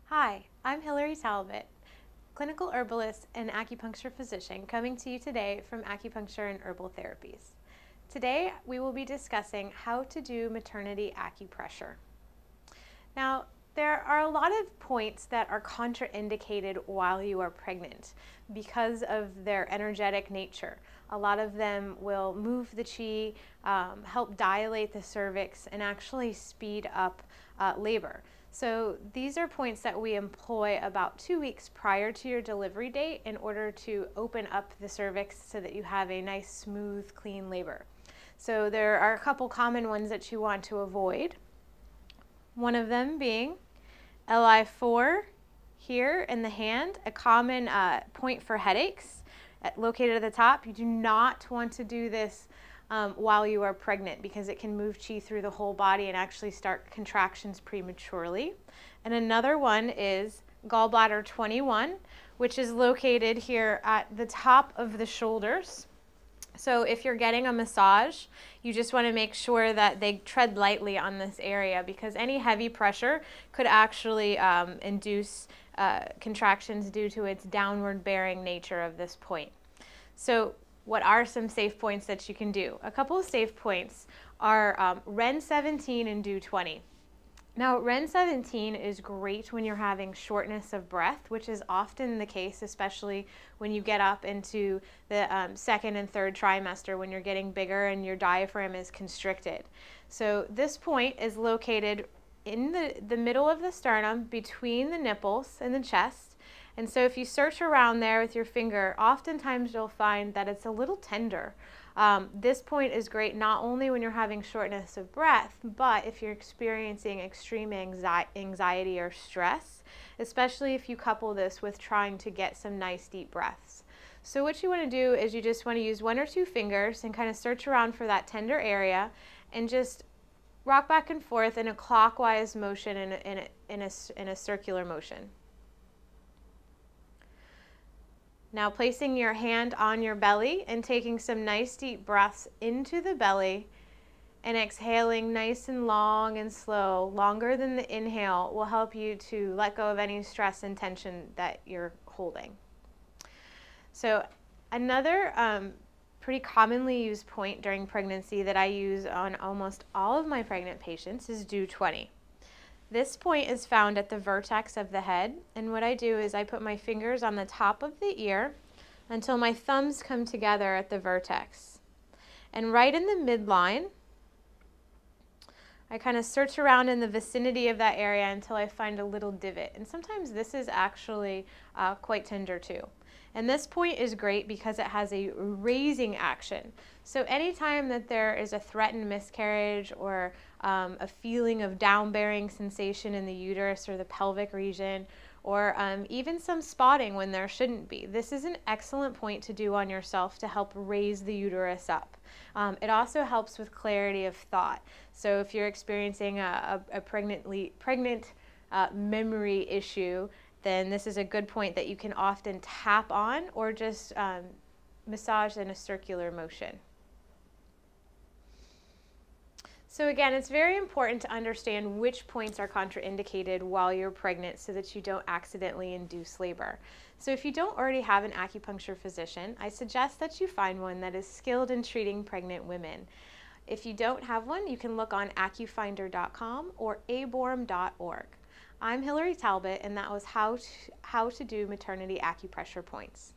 Hi, I'm Talbott, clinical herbalist and acupuncture physician, coming to you today from Acupuncture and Herbal Therapies. Today we will be discussing how to do maternity acupressure. Now, there are a lot of points that are contraindicated while you are pregnant because of their energetic nature. A lot of them will move the chi, help dilate the cervix, and actually speed up labor. So these are points that we employ about 2 weeks prior to your delivery date in order to open up the cervix so that you have a nice, smooth, clean labor. So there are a couple common ones that you want to avoid. One of them being Li4 here in the hand, a common point for headaches located at the top. You do not want to do this while you are pregnant because it can move chi through the whole body and actually start contractions prematurely. And another one is gallbladder 21, which is located here at the top of the shoulders. So if you're getting a massage, you just want to make sure that they tread lightly on this area because any heavy pressure could actually induce contractions due to its downward bearing nature of this point. So what are some safe points that you can do? A couple of safe points are Ren 17 and Do 20. Now, Ren 17 is great when you're having shortness of breath, which is often the case, especially when you get up into the second and third trimester when you're getting bigger and your diaphragm is constricted. So this point is located in the middle of the sternum between the nipples and the chest. And so if you search around there with your finger, oftentimes you'll find that it's a little tender. This point is great not only when you're having shortness of breath, but if you're experiencing extreme anxiety or stress, especially if you couple this with trying to get some nice deep breaths. So what you want to do is you just want to use 1 or 2 fingers and kind of search around for that tender area and just rock back and forth in a clockwise motion in a circular motion. Now placing your hand on your belly and taking some nice deep breaths into the belly and exhaling nice and long and slow, longer than the inhale, will help you to let go of any stress and tension that you're holding. So another pretty commonly used point during pregnancy that I use on almost all of my pregnant patients is Do 20. This point is found at the vertex of the head, and what I do is I put my fingers on the top of the ear until my thumbs come together at the vertex. And right in the midline, I kind of search around in the vicinity of that area until I find a little divot. And sometimes this is actually quite tender too. And this point is great because it has a raising action. So anytime that there is a threatened miscarriage or a feeling of down-bearing sensation in the uterus or the pelvic region, or even some spotting when there shouldn't be, this is an excellent point to do on yourself to help raise the uterus up. It also helps with clarity of thought. So if you're experiencing a pregnant memory issue, then this is a good point that you can often tap on or just massage in a circular motion. So again, it's very important to understand which points are contraindicated while you're pregnant so that you don't accidentally induce labor. So if you don't already have an acupuncture physician, I suggest that you find one that is skilled in treating pregnant women. If you don't have one, you can look on acufinder.com or aborm.org. I'm Talbott, and that was how to do maternity acupressure points.